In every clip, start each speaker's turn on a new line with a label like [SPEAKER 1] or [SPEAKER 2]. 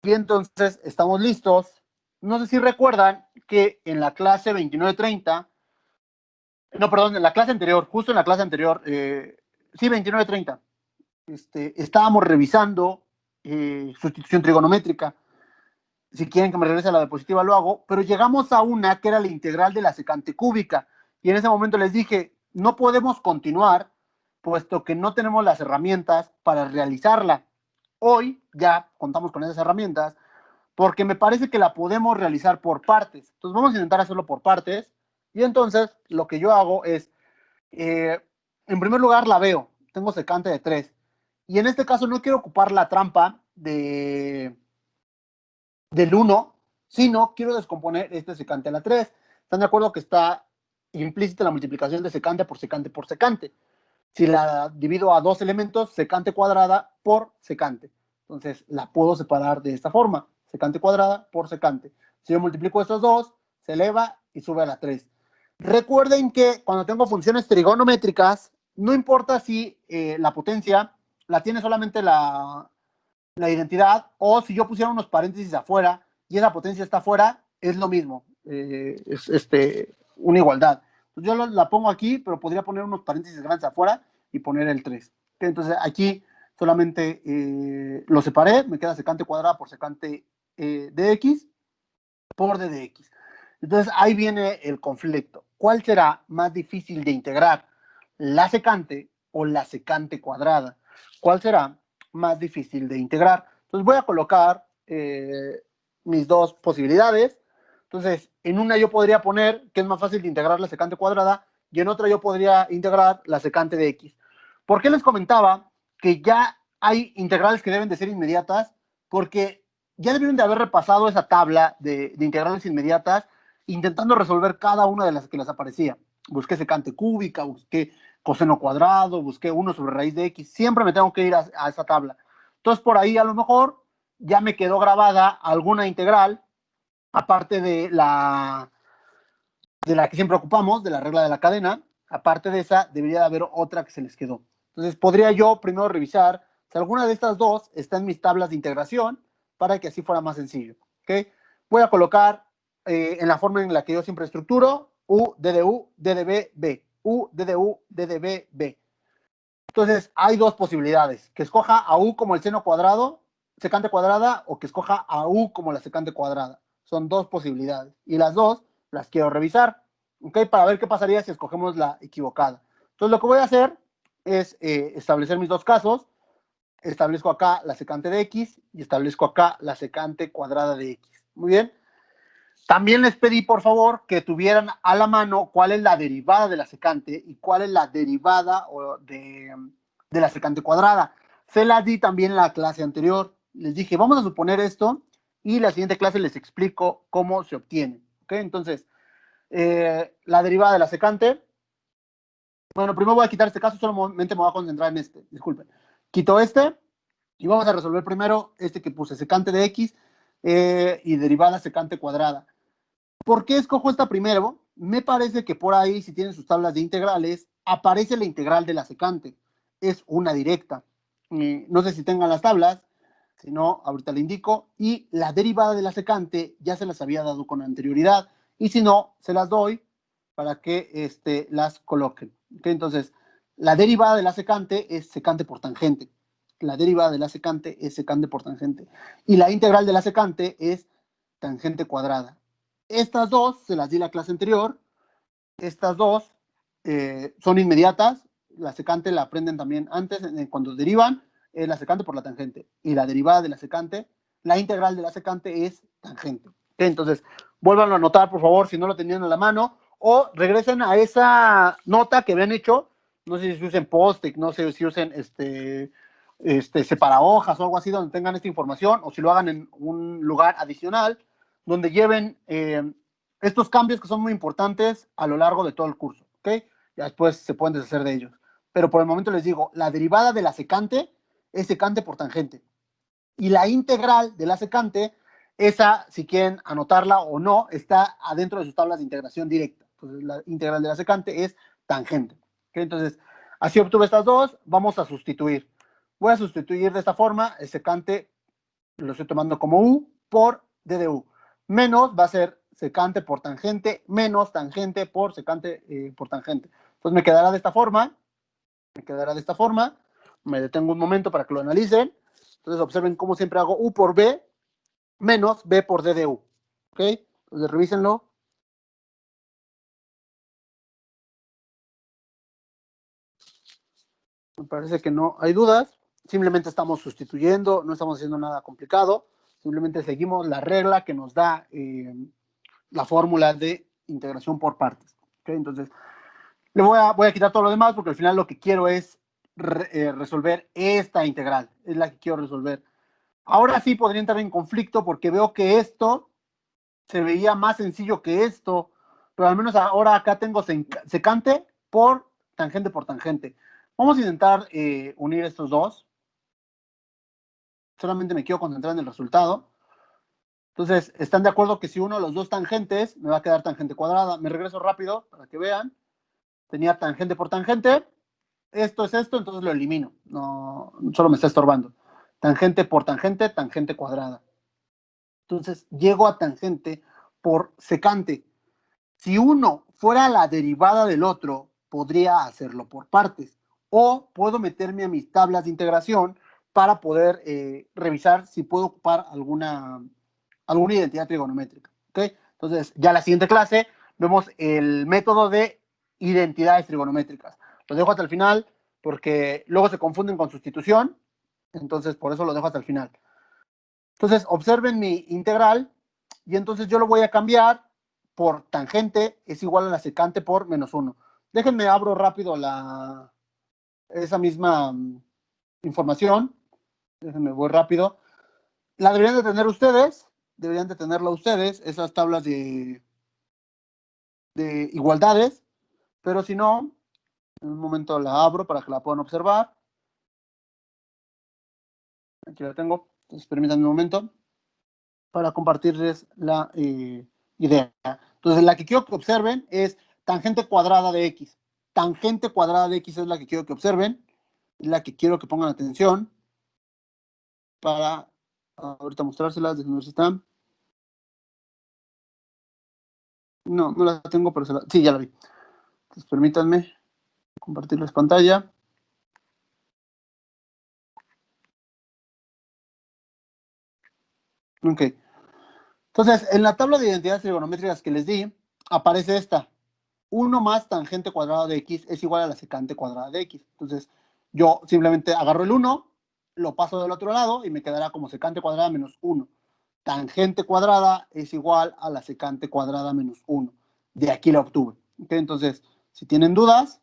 [SPEAKER 1] Y entonces estamos listos. No sé si recuerdan que en la clase 2930, no, perdón, en la clase anterior, justo en la clase anterior, sí, 2930, estábamos revisando sustitución trigonométrica. Si quieren que me regrese a la diapositiva, lo hago, pero llegamos a una que era la integral de la secante cúbica. Y en ese momento les dije, no podemos continuar, puesto que no tenemos las herramientas para realizarla. Hoy ya contamos con esas herramientas, porque me parece que la podemos realizar por partes. Entonces vamos a intentar hacerlo por partes. Y entonces lo que yo hago es, en primer lugar la veo, tengo secante de 3. Y en este caso no quiero ocupar la trampa del 1, sino quiero descomponer este secante a la 3. ¿Están de acuerdo que está implícita la multiplicación de secante por secante por secante? Si la divido a dos elementos, secante cuadrada por secante. Entonces la puedo separar de esta forma, secante cuadrada por secante. Si yo multiplico estos dos, se eleva y sube a la 3. Recuerden que cuando tengo funciones trigonométricas, no importa si la potencia la tiene solamente la identidad, o si yo pusiera unos paréntesis afuera y esa potencia está afuera, es lo mismo, es una igualdad. Entonces yo la pongo aquí, pero podría poner unos paréntesis grandes afuera y poner el 3. Entonces aquí solamente lo separé, me queda secante cuadrada por secante de x por d de x. Entonces ahí viene el conflicto. ¿Cuál será más difícil de integrar? ¿La secante o la secante cuadrada? ¿Cuál será más difícil de integrar? Entonces voy a colocar mis dos posibilidades. Entonces, en una yo podría poner que es más fácil de integrar la secante cuadrada y en otra yo podría integrar la secante de x. ¿Por qué les comentaba que ya hay integrales que deben de ser inmediatas? Porque ya debieron de haber repasado esa tabla de integrales inmediatas, intentando resolver cada una de las que les aparecía. Busqué secante cúbica, busqué coseno cuadrado, busqué 1 sobre raíz de x, siempre me tengo que ir a esa tabla. Entonces por ahí a lo mejor ya me quedó grabada alguna integral, aparte de la que siempre ocupamos, de la regla de la cadena. Aparte de esa, debería de haber otra que se les quedó. Entonces podría yo primero revisar si alguna de estas dos está en mis tablas de integración, para que así fuera más sencillo. ¿Okay? Voy a colocar en la forma en la que yo siempre estructuro, u, d de u, d de b, b. U, d de u, d de b, b. Entonces hay dos posibilidades, que escoja a u como el seno cuadrado, secante cuadrada, o que escoja a u como la secante cuadrada. Son dos posibilidades y las dos las quiero revisar, ¿ok? Para ver qué pasaría si escogemos la equivocada. Entonces lo que voy a hacer es establecer mis dos casos. Establezco acá la secante de x y establezco acá la secante cuadrada de x. Muy bien. También les pedí, por favor, que tuvieran a la mano cuál es la derivada de la secante y cuál es la derivada de la secante cuadrada. Se las di también en la clase anterior. Les dije, vamos a suponer esto y la siguiente clase les explico cómo se obtiene. ¿Ok? Entonces, la derivada de la secante. Bueno, primero voy a quitar este caso, solamente me voy a concentrar en este. Disculpen. Quito este y vamos a resolver primero este que puse, secante de x y derivada secante cuadrada. ¿Por qué escojo esta primero? Me parece que por ahí, si tienen sus tablas de integrales, aparece la integral de la secante. Es una directa. No sé si tengan las tablas, si no, ahorita le indico. Y la derivada de la secante ya se las había dado con anterioridad. Y si no, se las doy para que las coloquen. ¿Okay? Entonces, la derivada de la secante es secante por tangente. La derivada de la secante es secante por tangente. Y la integral de la secante es tangente cuadrada. Estas dos se las di la clase anterior. Estas dos son inmediatas. La secante la aprenden también antes, cuando derivan, la secante por la tangente. Y la derivada de la secante, la integral de la secante es tangente. ¿Okay? Entonces, vuélvanlo a anotar, por favor, si no lo tenían a la mano. O regresen a esa nota que habían hecho. No sé si usen post-it, no sé si usen separahojas o algo así donde tengan esta información, o si lo hagan en un lugar adicional donde lleven estos cambios que son muy importantes a lo largo de todo el curso, ¿ok? Ya después se pueden deshacer de ellos. Pero por el momento les digo, la derivada de la secante es secante por tangente. Y la integral de la secante, esa, si quieren anotarla o no, está adentro de sus tablas de integración directa. Entonces, la integral de la secante es tangente. ¿Okay? Entonces, así obtuve estas dos, vamos a sustituir. Voy a sustituir de esta forma el secante lo estoy tomando como U por D de U. Menos va a ser secante por tangente, menos tangente por secante por tangente. Entonces me quedará de esta forma, me detengo un momento para que lo analicen. Entonces observen cómo siempre hago U por B menos B por D de U. ¿Ok? Entonces revísenlo. Me parece que no hay dudas. Simplemente estamos sustituyendo, no estamos haciendo nada complicado. Simplemente seguimos la regla que nos da la fórmula de integración por partes. ¿Okay? Entonces, voy a quitar todo lo demás porque al final lo que quiero es resolver esta integral. Es la que quiero resolver. Ahora sí podría entrar en conflicto porque veo que esto se veía más sencillo que esto, pero al menos ahora acá tengo secante por tangente. Vamos a intentar unir estos dos. Solamente me quiero concentrar en el resultado. Entonces, ¿están de acuerdo que si uno de los dos tangentes me va a quedar tangente cuadrada? Me regreso rápido para que vean. Tenía tangente por tangente. Esto es esto, entonces lo elimino. No, solo me está estorbando. Tangente por tangente, tangente cuadrada. Entonces, llego a tangente por secante. Si uno fuera la derivada del otro, podría hacerlo por partes. O puedo meterme a mis tablas de integración para poder revisar si puedo ocupar alguna identidad trigonométrica. ¿Okay? Entonces, ya la siguiente clase vemos el método de identidades trigonométricas. Lo dejo hasta el final porque luego se confunden con sustitución. Entonces, por eso lo dejo hasta el final. Entonces, observen mi integral y entonces yo lo voy a cambiar por tangente es igual a la secante por menos 1. Déjenme abro rápido esa misma información. Déjenme voy rápido. La deberían de tener ustedes, esas tablas de igualdades, pero si no, en un momento la abro para que la puedan observar. Aquí la tengo, entonces permítanme un momento para compartirles la idea. Entonces, la que quiero que observen es tangente cuadrada de x. Tangente cuadrada de x es la que quiero que observen, es la que quiero que pongan atención para ahorita mostrárselas, de ver si están. No, no la tengo, pero sí, ya la vi. Entonces, permítanme compartirles pantalla. Ok. Entonces, en la tabla de identidades trigonométricas que les di, aparece esta. 1 más tangente cuadrada de x es igual a la secante cuadrada de x. Entonces, yo simplemente agarro el 1, lo paso del otro lado y me quedará como secante cuadrada menos 1. Tangente cuadrada es igual a la secante cuadrada menos 1. De aquí la obtuve. ¿Okay? Entonces, si tienen dudas,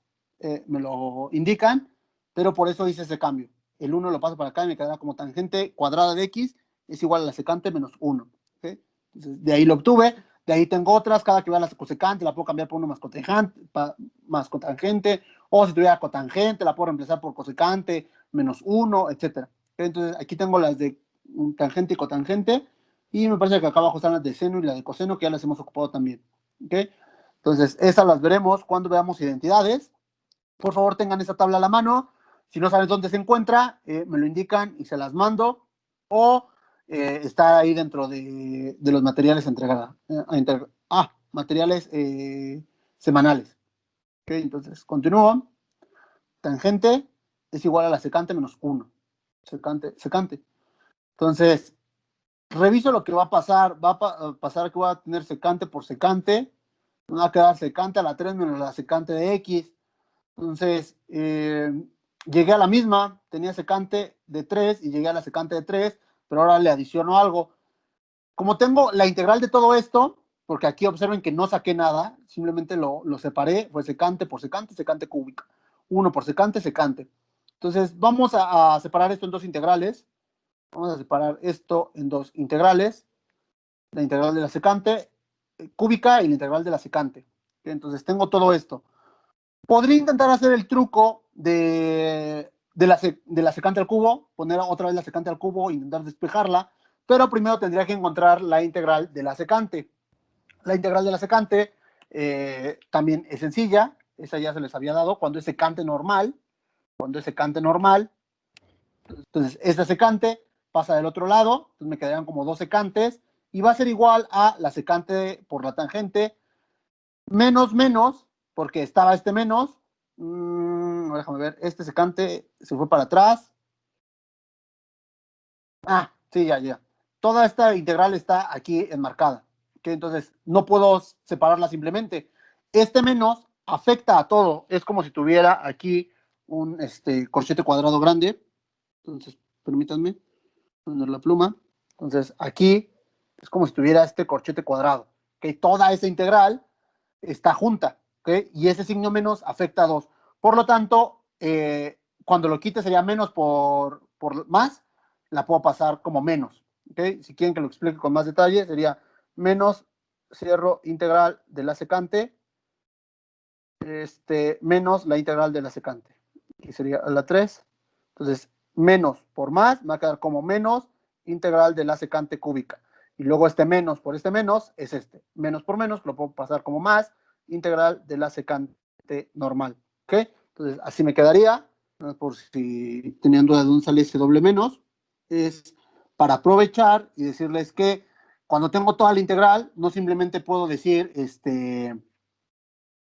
[SPEAKER 1] me lo indican, pero por eso hice ese cambio. El 1 lo paso para acá y me quedará como tangente cuadrada de x es igual a la secante menos 1. ¿Okay? Entonces, de ahí lo obtuve. De ahí tengo otras, cada que vea la cosecante la puedo cambiar por uno más cotangente, o si tuviera cotangente la puedo reemplazar por cosecante, menos 1, etc. Entonces aquí tengo las de tangente y cotangente, y me parece que acá abajo están las de seno y las de coseno, que ya las hemos ocupado también. ¿Okay? Entonces, esas las veremos cuando veamos identidades. Por favor, tengan esa tabla a la mano. Si no saben dónde se encuentra, me lo indican y se las mando. O está ahí dentro de los materiales entregados. Materiales semanales. ¿Okay? Entonces, continúo. Tangente es igual a la secante menos 1. Secante, secante. Entonces, reviso lo que va a pasar. Va a pasar que voy a tener secante por secante. Me va a quedar secante a la 3 menos la secante de x. Entonces, llegué a la misma, tenía secante de 3 y llegué a la secante de 3, pero ahora le adiciono algo. Como tengo la integral de todo esto, porque aquí observen que no saqué nada, simplemente lo separé, fue secante por secante, secante cúbica. 1 por secante, secante. Entonces, vamos a separar esto en dos integrales. Vamos a separar esto en dos integrales. La integral de la secante cúbica y la integral de la secante. Entonces, tengo todo esto. Podría intentar hacer el truco de la secante al cubo, poner otra vez la secante al cubo e intentar despejarla, pero primero tendría que encontrar la integral de la secante. La integral de la secante también es sencilla, esa ya se les había dado, cuando es secante normal, entonces esta secante pasa del otro lado, entonces me quedarían como 2 secantes, y va a ser igual a la secante por la tangente, menos, porque estaba este menos, déjame ver, este secante se fue para atrás, sí, ya. Toda esta integral está aquí enmarcada, ¿okay? Entonces no puedo separarla simplemente. Este menos afecta a todo, es como si tuviera aquí un corchete cuadrado grande. Entonces, permítanme poner la pluma. Entonces, aquí es como si tuviera este corchete cuadrado, ¿okay? Toda esa integral está junta, ¿okay? Y ese signo menos afecta a 2. Por lo tanto, cuando lo quite sería menos por más, la puedo pasar como menos, ¿okay? Si quieren que lo explique con más detalle, sería menos, cierro integral de la secante, menos la integral de la secante, que sería la 3. Entonces, menos por más, me va a quedar como menos integral de la secante cúbica. Y luego este menos por este menos es este. Menos por menos, lo puedo pasar como más integral de la secante normal. ¿Ok? Entonces, así me quedaría. Por si tenían duda de dónde sale ese doble menos, es para aprovechar y decirles que cuando tengo toda la integral, no simplemente puedo decir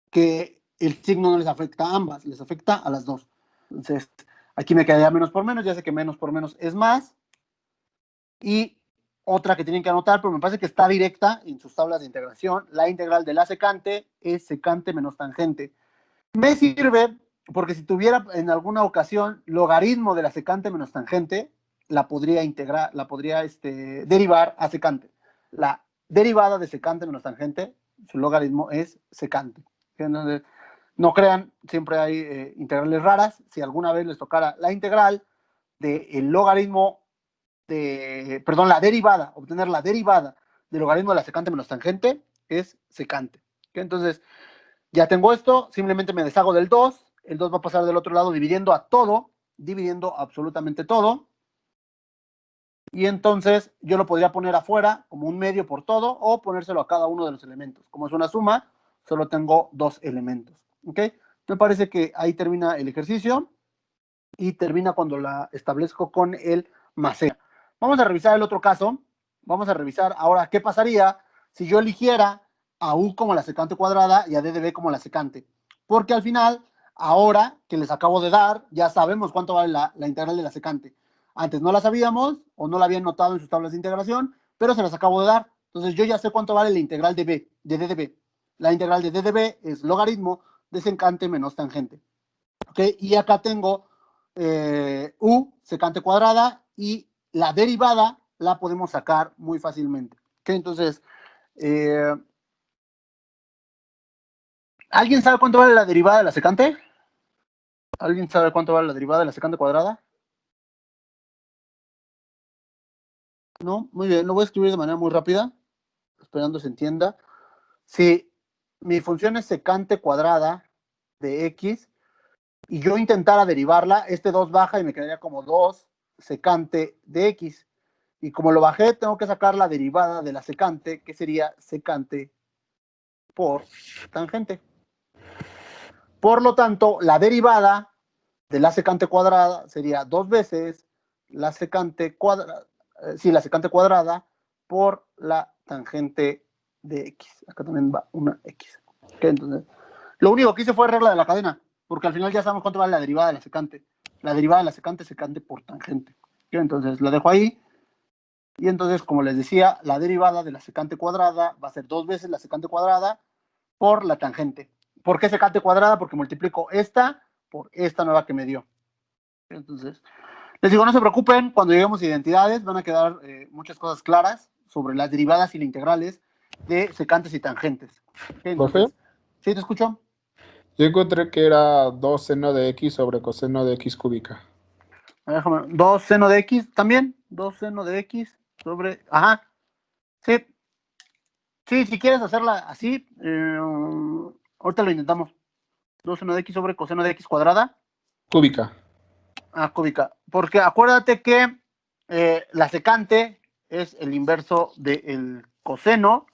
[SPEAKER 1] que el signo no les afecta a ambas, les afecta a las dos. Entonces, aquí me quedaría menos por menos, ya sé que menos por menos es más. Y otra que tienen que anotar, pero me parece que está directa en sus tablas de integración, la integral de la secante es secante menos tangente. Me sirve porque si tuviera en alguna ocasión logaritmo de la secante menos tangente, la podría integrar, la podría derivar a secante. La derivada de secante menos tangente, su logaritmo es secante. Entonces, no crean, siempre hay integrales raras. Si alguna vez les tocara la integral del logaritmo perdón, la derivada, obtener la derivada del logaritmo de la secante menos tangente es secante. ¿Okay? Entonces, ya tengo esto, simplemente me deshago del 2, el 2 va a pasar del otro lado dividiendo a todo, dividiendo absolutamente todo, y entonces yo lo podría poner afuera como un medio por todo o ponérselo a cada uno de los elementos. Como es una suma, solo tengo 2 elementos. ¿Ok? Me parece que ahí termina el ejercicio y termina cuando la establezco con el más C. Vamos a revisar el otro caso. Vamos a revisar ahora qué pasaría si yo eligiera a U como la secante cuadrada y a D de B como la secante. Porque al final, ahora que les acabo de dar, ya sabemos cuánto vale la integral de la secante. Antes no la sabíamos o no la habían notado en sus tablas de integración, pero se las acabo de dar. Entonces yo ya sé cuánto vale la integral de B, de D de B. La integral de D de B es logaritmo de secante menos tangente. ¿Okay? Y acá tengo U, secante cuadrada, y la derivada la podemos sacar muy fácilmente. ¿Okay? Entonces, ¿alguien sabe cuánto vale la derivada de la secante? ¿Alguien sabe cuánto vale la derivada de la secante cuadrada? No, muy bien, lo voy a escribir de manera muy rápida, esperando se entienda. Si mi función es secante cuadrada de x y yo intentara derivarla, este 2 baja y me quedaría como 2 secante de x. Y como lo bajé, tengo que sacar la derivada de la secante, que sería secante por tangente. Por lo tanto, la derivada de la secante cuadrada sería 2 veces la secante cuadrada, la secante cuadrada por la tangente de x. Acá también va una x. ¿Okay? Entonces, lo único que hice fue regla de la cadena, porque al final ya sabemos cuánto vale la derivada de la secante. La derivada de la secante es secante por tangente. ¿Okay? Entonces, lo dejo ahí. Y entonces, como les decía, la derivada de la secante cuadrada va a ser 2 veces la secante cuadrada por la tangente. ¿Por qué secante cuadrada? Porque multiplico esta por esta nueva que me dio. Entonces, les digo, no se preocupen, cuando lleguemos a identidades van a quedar muchas cosas claras sobre las derivadas y las integrales de secantes y tangentes.
[SPEAKER 2] Profe,
[SPEAKER 1] Entonces, ¿sí te escucho?
[SPEAKER 2] yo encontré que era 2 seno de x sobre coseno de x cúbica.
[SPEAKER 1] Déjame, 2 seno de x también, 2 seno de x sobre, ajá, sí, sí, si quieres hacerla así, ahorita lo intentamos. 2 seno de x sobre coseno de x cuadrada.
[SPEAKER 2] Cúbica.
[SPEAKER 1] Cúbica. Porque acuérdate que la secante es el inverso del coseno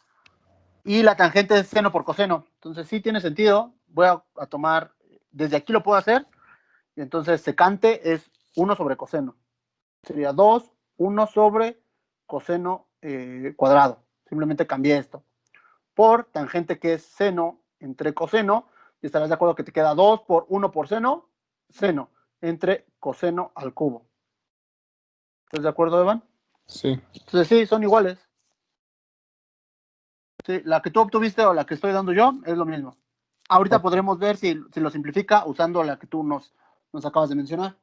[SPEAKER 1] y la tangente es seno por coseno. Entonces sí tiene sentido. Voy a tomar, desde aquí lo puedo hacer. Y entonces secante es 1 sobre coseno. Sería 2, 1 sobre coseno cuadrado. Simplemente cambié esto. Por tangente, que es seno entre coseno, y estarás de acuerdo que te queda 2 por 1 por seno, entre coseno al cubo. ¿Estás de acuerdo, Evan?
[SPEAKER 2] Sí.
[SPEAKER 1] Entonces sí, son iguales. Sí, la que tú obtuviste o la que estoy dando yo es lo mismo. Ahorita
[SPEAKER 2] Ok.
[SPEAKER 1] podremos ver si lo simplifica usando la que tú nos acabas de mencionar.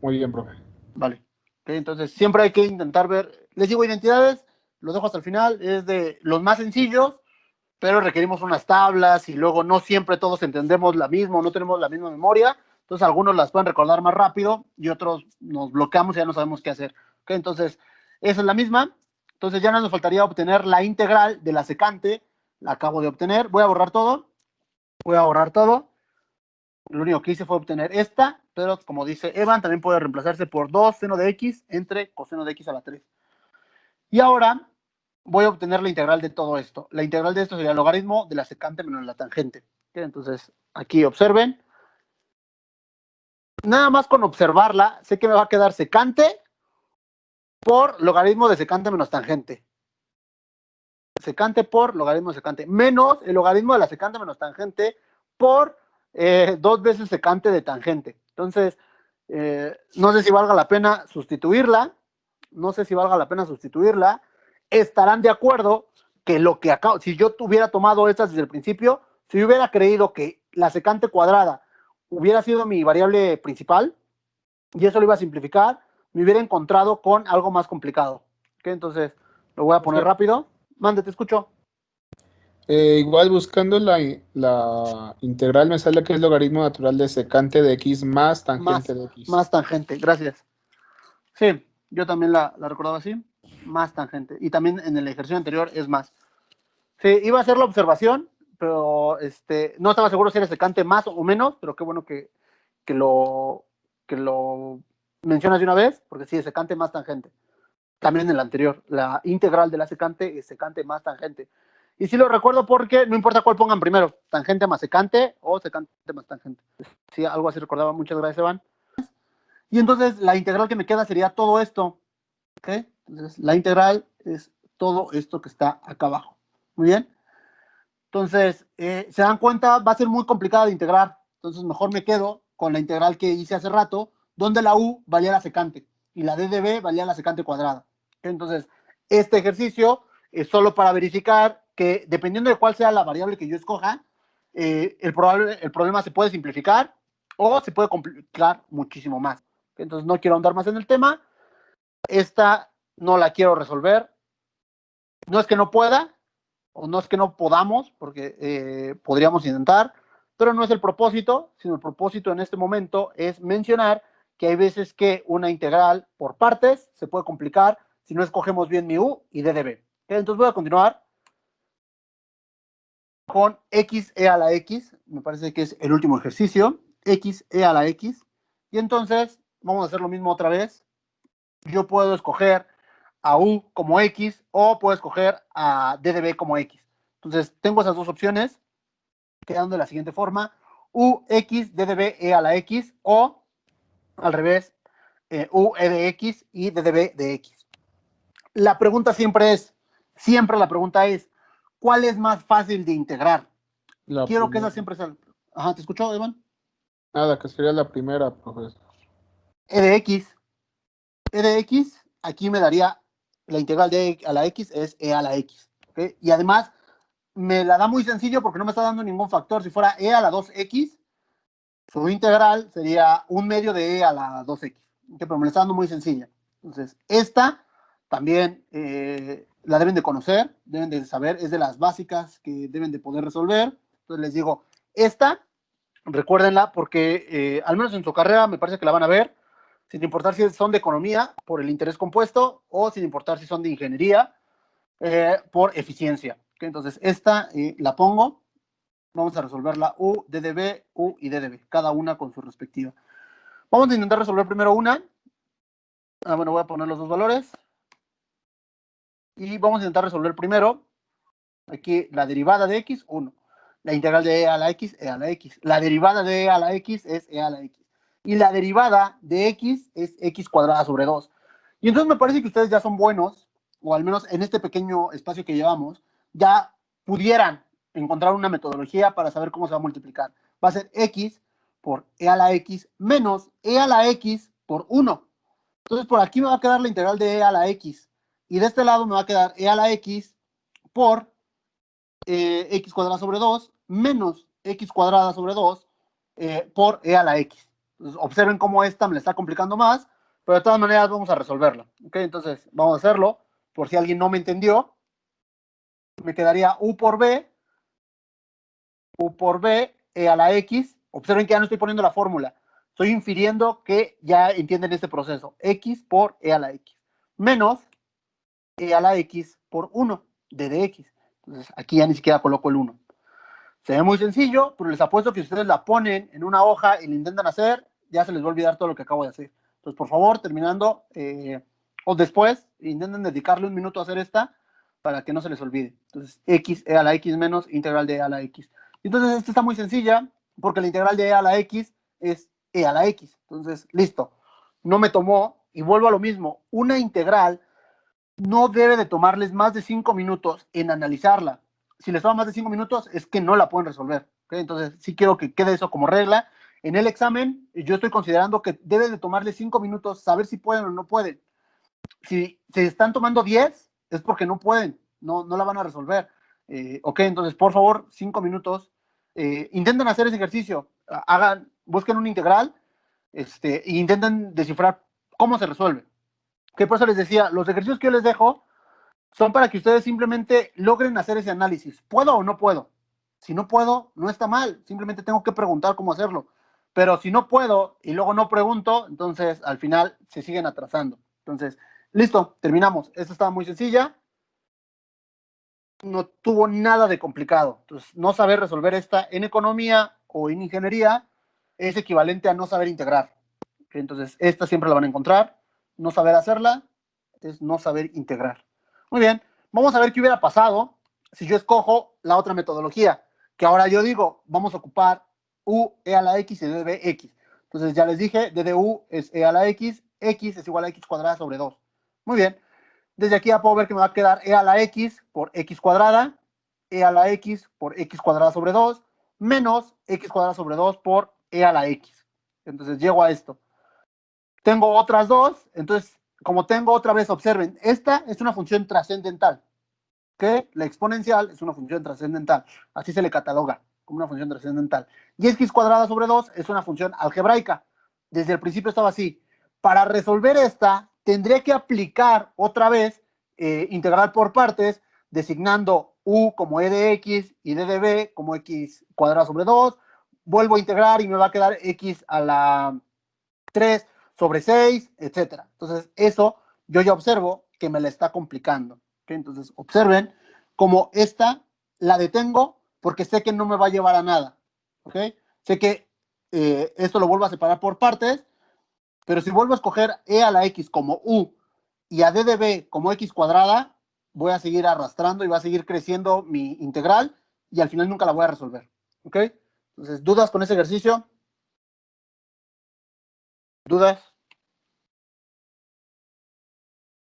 [SPEAKER 2] Muy bien, profe.
[SPEAKER 1] Vale. Okay, entonces siempre hay que intentar ver, les digo, identidades, lo dejo hasta el final, es de los más sencillos, pero requerimos unas tablas y luego no siempre todos entendemos la misma, no tenemos la misma memoria, entonces algunos las pueden recordar más rápido y otros nos bloqueamos y ya no sabemos qué hacer. Okay, entonces, esa es la misma. Entonces ya nos faltaría obtener la integral de la secante, la acabo de obtener, voy a borrar todo, lo único que hice fue obtener esta, pero como dice Evan, también puede reemplazarse por 2 seno de x entre coseno de x a la 3. Y ahora voy a obtener la integral de todo esto. La integral de esto sería el logaritmo de la secante menos la tangente. Entonces, aquí observen. Nada más con observarla, sé que me va a quedar secante por logaritmo de secante menos tangente. Secante por logaritmo de secante, menos el logaritmo de la secante menos tangente por 2 veces secante de tangente. Entonces, no sé si valga la pena sustituirla. Estarán de acuerdo que lo que acabo, si yo hubiera tomado estas desde el principio, si yo hubiera creído que la secante cuadrada hubiera sido mi variable principal y eso lo iba a simplificar, me hubiera encontrado con algo más complicado. ¿Okay? Entonces, lo voy a poner
[SPEAKER 2] Profe,
[SPEAKER 1] rápido. Mande, te escucho.
[SPEAKER 2] igual buscando la integral me sale que es logaritmo natural de secante de x más tangente de x.
[SPEAKER 1] Más tangente, gracias. Sí, yo también la recordaba así, más tangente. Y también en el ejercicio anterior es más. Sí, iba a hacer la observación, pero no estaba seguro si era secante más o menos, pero qué bueno que lo, que lo mencionas de una vez, porque sí, es secante más tangente. También en el anterior, la integral de la secante es secante más tangente. Y sí lo recuerdo porque no importa cuál pongan primero, tangente más secante o secante más tangente. Sí, algo así recordaba. Muchas gracias, Evan. Y entonces la integral que me queda sería todo esto. ¿Okay? Entonces la integral es todo esto que está acá abajo. Muy bien. Entonces, se dan cuenta, va a ser muy complicada de integrar. Entonces, mejor me quedo con la integral que hice hace rato, donde la u valía la secante y la d de b valía la secante cuadrada. Entonces, este ejercicio es solo para verificar que, dependiendo de cuál sea la variable que yo escoja, el problema se puede simplificar o se puede complicar muchísimo más. Entonces, no quiero ahondar más en el tema. Esta no la quiero resolver. No es que no pueda, o no es que no podamos, porque podríamos intentar, pero no es el propósito, sino el propósito en este momento es mencionar que hay veces que una integral por partes se puede complicar si no escogemos bien mi u y d de b. Entonces voy a continuar con x e a la x, me parece que es el último ejercicio, x e a la x, y entonces vamos a hacer lo mismo otra vez. Yo puedo escoger a u como x o puedo escoger a d de b como x. Entonces tengo esas dos opciones, quedando de la siguiente forma: u x d de b e a la x, o al revés, u e de x y d de b de x. La pregunta siempre la pregunta es, ¿cuál es más fácil de integrar?
[SPEAKER 2] La
[SPEAKER 1] Quiero que esa
[SPEAKER 2] primera.
[SPEAKER 1] siempre sea. Ajá, ¿te escuchó, Evan?
[SPEAKER 2] Nada, que sería la primera, profesor.
[SPEAKER 1] E de x. E de x, aquí me daría la integral de a la x es e a la x. ¿Okay? Y además, me la da muy sencillo porque no me está dando ningún factor. Si fuera e a la 2x, su integral sería un medio de e a la 2x, que pero me la está dando muy sencilla. Entonces, esta también la deben de conocer, deben de saber, es de las básicas que deben de poder resolver. Entonces les digo, esta, recuérdenla porque al menos en su carrera me parece que la van a ver, sin importar si son de economía por el interés compuesto o sin importar si son de ingeniería por eficiencia. ¿Okay? Entonces, esta la pongo. Vamos a resolver la U, D de B, U y D de B, cada una con su respectiva. Vamos a intentar resolver primero una. Bueno, voy a poner los dos valores. Y vamos a intentar resolver primero, aquí, la derivada de x, 1. La integral de e a la x, e a la x. La derivada de e a la x es e a la x. Y la derivada de x es x cuadrada sobre 2. Y entonces me parece que ustedes ya son buenos, o al menos en este pequeño espacio que llevamos, ya pudieran encontrar una metodología para saber cómo se va a multiplicar. Va a ser x por e a la x menos e a la x por 1. Entonces por aquí me va a quedar la integral de e a la x. Y de este lado me va a quedar e a la x por x cuadrada sobre 2 menos x cuadrada sobre 2 por e a la x. Entonces, observen cómo esta me la está complicando más, pero de todas maneras vamos a resolverla. ¿Okay? Entonces vamos a hacerlo, por si alguien no me entendió. Me quedaría u por b, e a la x. Observen que ya no estoy poniendo la fórmula. Estoy infiriendo que ya entienden este proceso. X por e a la x. Menos e a la x por 1 de dx. Entonces aquí ya ni siquiera coloco el 1. Se ve muy sencillo, pero les apuesto que si ustedes la ponen en una hoja y la intentan hacer, ya se les va a olvidar todo lo que acabo de hacer. Entonces, por favor, terminando, o después, intenten dedicarle un minuto a hacer esta para que no se les olvide. Entonces, x e a la x menos integral de e a la x. Entonces, esta está muy sencilla, porque la integral de e a la x es e a la x. Entonces, listo. No me tomó, y vuelvo a lo mismo, una integral no debe de tomarles más de 5 minutos en analizarla. Si les toma más de 5 minutos es que no la pueden resolver. ¿Okay? Entonces sí quiero que quede eso como regla. En el examen yo estoy considerando que debe de tomarles 5 minutos saber si pueden o no pueden. Si se están tomando 10 es porque no pueden, no la van a resolver. Ok, entonces por favor 5 minutos. Intenten hacer ese ejercicio, busquen un integral e intenten descifrar cómo se resuelve. Que por eso les decía, los ejercicios que yo les dejo son para que ustedes simplemente logren hacer ese análisis. ¿Puedo o no puedo? Si no puedo, no está mal. Simplemente tengo que preguntar cómo hacerlo. Pero si no puedo y luego no pregunto, entonces al final se siguen atrasando. Entonces, listo, terminamos. Esta estaba muy sencilla. No tuvo nada de complicado. Entonces, no saber resolver esta en economía o en ingeniería es equivalente a no saber integrar. Entonces, esta siempre la van a encontrar. No saber hacerla es no saber integrar. Muy bien, vamos a ver qué hubiera pasado si yo escojo la otra metodología, que ahora yo digo, vamos a ocupar u e a la x y d de b x. Entonces ya les dije, d de u es e a la x es igual a x cuadrada sobre 2. Muy bien, desde aquí ya puedo ver que me va a quedar e a la x por x cuadrada, e a la x por x cuadrada sobre 2, menos x cuadrada sobre 2 por e a la x. Entonces llego a esto. Tengo otras dos, entonces, como tengo otra vez, observen, esta es una función trascendental, que la exponencial es una función trascendental, así se le cataloga como una función trascendental. Y x cuadrada sobre 2 es una función algebraica. Desde el principio estaba así. Para resolver esta, tendría que aplicar otra vez integral por partes, designando u como e de x y d de b como x cuadrada sobre 2. Vuelvo a integrar y me va a quedar x a la 3 sobre 6, etcétera. Entonces, eso yo ya observo que me la está complicando. ¿Okay? Entonces, observen como esta la detengo porque sé que no me va a llevar a nada. ¿Okay? Sé que esto lo vuelvo a separar por partes, pero si vuelvo a escoger e a la x como u y a d de b como x cuadrada, voy a seguir arrastrando y va a seguir creciendo mi integral y al final nunca la voy a resolver. ¿Ok? Entonces, ¿dudas con ese ejercicio? ¿Dudas?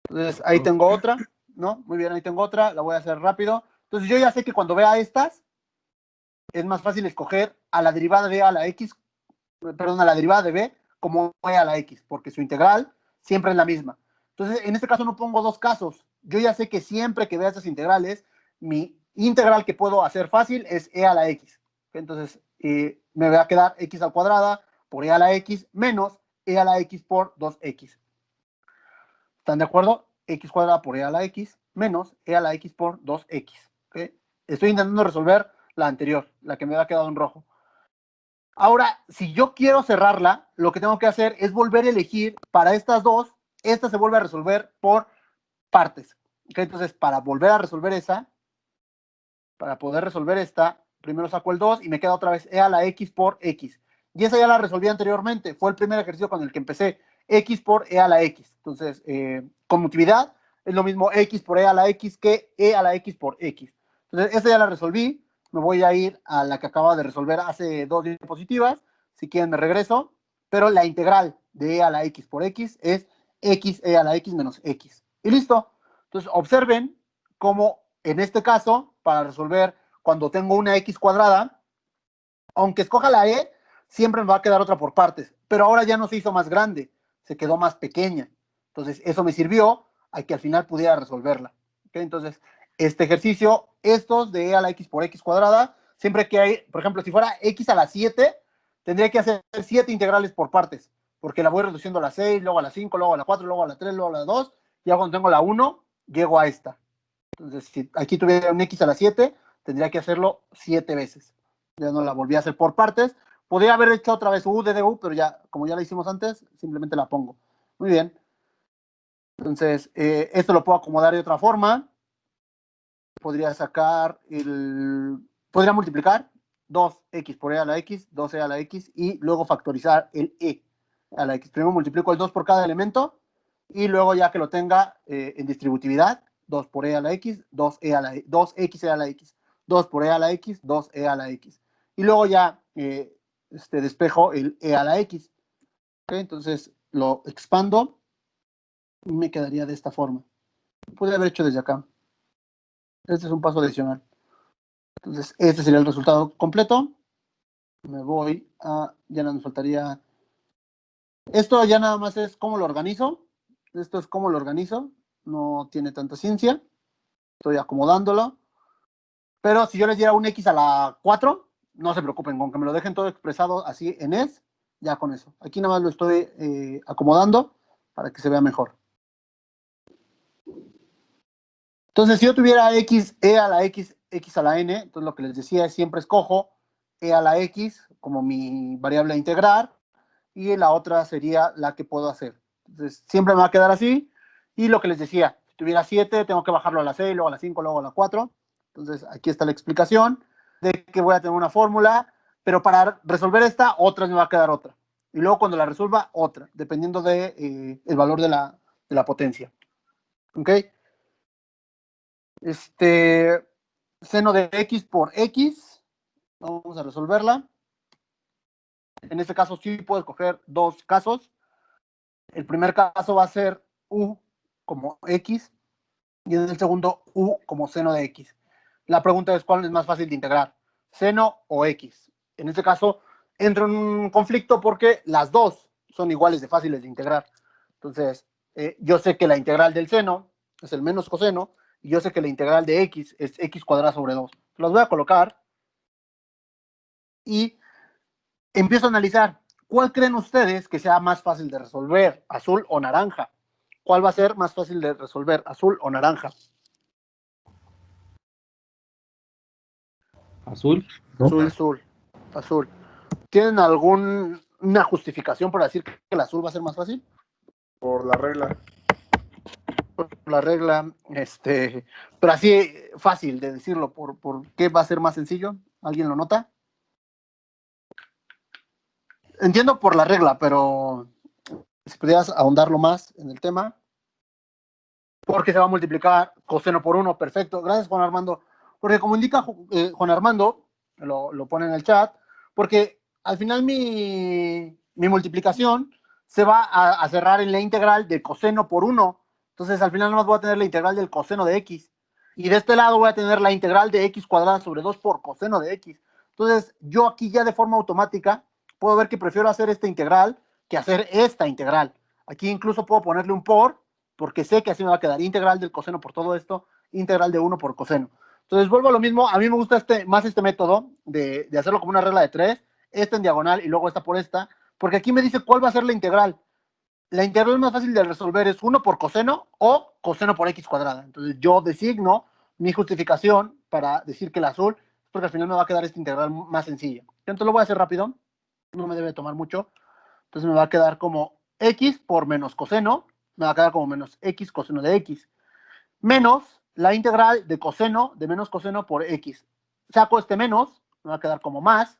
[SPEAKER 1] Entonces, ahí tengo otra, ¿no? Muy bien, ahí tengo otra, la voy a hacer rápido. Entonces, yo ya sé que cuando vea estas, es más fácil escoger a la derivada de a la x, perdón, a la derivada de b como e a la x, porque su integral siempre es la misma. Entonces, en este caso no pongo dos casos. Yo ya sé que siempre que vea estas integrales, mi integral que puedo hacer fácil es e a la x. Entonces, me va a quedar x al cuadrada por e a la x menos e a la x por 2x. ¿Están de acuerdo? X cuadrada por e a la x menos e a la x por 2x. ¿Okay? Estoy intentando resolver la anterior, la que me había quedado en rojo. Ahora, si yo quiero cerrarla, lo que tengo que hacer es volver a elegir para estas dos. Esta se vuelve a resolver por partes. ¿Okay? Entonces, para volver a resolver esa, para poder resolver esta, primero saco el 2 y me queda otra vez e a la x por x. Y esa ya la resolví anteriormente. Fue el primer ejercicio con el que empecé. X por e a la x. Entonces, conmutividad es lo mismo x por e a la x que e a la x por x. Entonces, esta ya la resolví. Me voy a ir a la que acaba de resolver hace 2 diapositivas. Si quieren me regreso. Pero la integral de e a la x por x es x e a la x menos x. Y listo. Entonces, observen cómo en este caso, para resolver cuando tengo una x cuadrada, aunque escoja la e, siempre me va a quedar otra por partes. Pero ahora ya no se hizo más grande, se quedó más pequeña. Entonces, eso me sirvió a que al final pudiera resolverla. ¿Okay? Entonces, este ejercicio, estos de e a la x por x cuadrada, siempre que hay, por ejemplo, si fuera x a la 7, tendría que hacer 7 integrales por partes, porque la voy reduciendo a la 6, luego a la 5, luego a la 4, luego a la 3, luego a la 2, y ya cuando tengo la 1, llego a esta. Entonces, si aquí tuviera un x a la 7, tendría que hacerlo 7 veces. Ya no la volví a hacer por partes. Podría haber hecho otra vez u de du, pero ya, como ya la hicimos antes, simplemente la pongo. Muy bien. Entonces, esto lo puedo acomodar de otra forma. Podría sacar podría multiplicar 2x por e a la x, 2e a la x, y luego factorizar el e a la x. Primero multiplico el 2 por cada elemento, y luego ya que lo tenga en distributividad, 2 por e a la x, 2x e a la x, 2 por e a la x, 2e a la x. Y luego ya despejo el e a la x. ¿Okay? Entonces lo expando y me quedaría de esta forma. Podría haber hecho desde acá. Este es un paso adicional. Entonces, este sería el resultado completo. Me voy a, ya nos faltaría, esto ya nada más es cómo lo organizo. Esto es cómo lo organizo. No tiene tanta ciencia. Estoy acomodándolo. Pero si yo les diera un x a la 4, no se preocupen, con que me lo dejen todo expresado así en es, ya con eso. Aquí nada más lo estoy acomodando para que se vea mejor. Entonces, si yo tuviera x, e a la x, x a la n, entonces lo que les decía es siempre escojo e a la x como mi variable a integrar, y la otra sería la que puedo hacer. Entonces, siempre me va a quedar así, y lo que les decía, si tuviera 7, tengo que bajarlo a la 6, luego a la 5, luego a la 4. Entonces, aquí está la explicación de que voy a tener una fórmula, pero para resolver esta, otra me va a quedar otra. Y luego cuando la resuelva, otra, dependiendo de, el valor de la potencia. ¿Ok? Seno de x por x, vamos a resolverla. En este caso sí puedo escoger dos casos. El primer caso va a ser u como x y en el segundo u como seno de x. La pregunta es cuál es más fácil de integrar, seno o x. En este caso entro en un conflicto porque las dos son iguales de fáciles de integrar. Entonces, yo sé que la integral del seno es el menos coseno, y yo sé que la integral de x es x cuadrada sobre 2. Los voy a colocar y empiezo a analizar. ¿Cuál creen ustedes que sea más fácil de resolver, azul o naranja? ¿Cuál va a ser más fácil de resolver, azul o naranja?
[SPEAKER 3] Azul, ¿no?
[SPEAKER 1] Azul. ¿Tienen alguna justificación para decir que el azul va a ser más fácil?
[SPEAKER 2] Por la regla.
[SPEAKER 1] Por la regla, pero así fácil de decirlo, ¿por qué va a ser más sencillo? ¿Alguien lo nota? Entiendo por la regla, pero si pudieras ahondarlo más en el tema. Porque se va a multiplicar coseno por 1, perfecto. Gracias, Juan Armando. Porque como indica Juan Armando, lo pone en el chat, porque al final mi multiplicación se va a cerrar en la integral de coseno por 1. Entonces al final nomás voy a tener la integral del coseno de x. Y de este lado voy a tener la integral de x cuadrada sobre 2 por coseno de x. Entonces yo aquí ya de forma automática puedo ver que prefiero hacer esta integral que hacer esta integral. Aquí incluso puedo ponerle un por, porque sé que así me va a quedar integral del coseno por todo esto, integral de 1 por coseno. Entonces vuelvo a lo mismo, a mí me gusta más este método de hacerlo como una regla de 3, esta en diagonal y luego esta por esta, porque aquí me dice cuál va a ser la integral. La integral más fácil de resolver es 1 por coseno o coseno por x cuadrada. Entonces yo designo mi justificación para decir que el azul, porque al final me va a quedar esta integral más sencilla. Entonces lo voy a hacer rápido, no me debe tomar mucho. Entonces me va a quedar como x por menos coseno, me va a quedar como menos x coseno de x, menos la integral de coseno de menos coseno por x. Saco este menos, me va a quedar como más,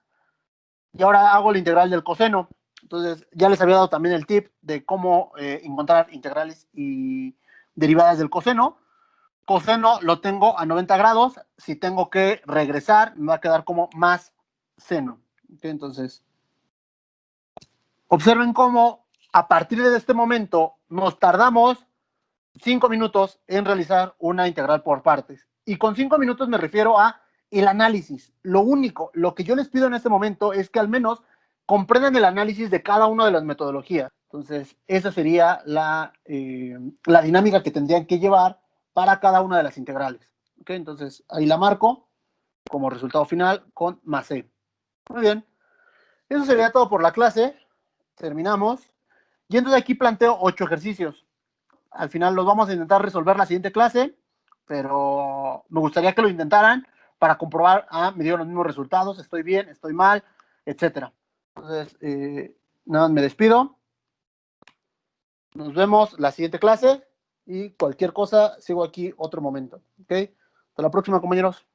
[SPEAKER 1] y ahora hago la integral del coseno. Entonces ya les había dado también el tip de cómo encontrar integrales y derivadas del coseno. Coseno lo tengo a 90 grados, si tengo que regresar me va a quedar como más seno. Entonces, observen cómo a partir de este momento nos tardamos 5 minutos en realizar una integral por partes. Y con 5 minutos me refiero a el análisis. Lo que yo les pido en este momento es que al menos comprendan el análisis de cada una de las metodologías. Entonces, esa sería la dinámica que tendrían que llevar para cada una de las integrales. ¿Okay? Entonces, ahí la marco como resultado final con más C. Muy bien. Eso sería todo por la clase. Terminamos. Y entonces aquí planteo 8 ejercicios. Al final los vamos a intentar resolver la siguiente clase, pero me gustaría que lo intentaran para comprobar, me dieron los mismos resultados, estoy bien, estoy mal, etcétera. Entonces, nada más me despido. Nos vemos la siguiente clase y cualquier cosa sigo aquí otro momento. ¿Ok? Hasta la próxima, compañeros.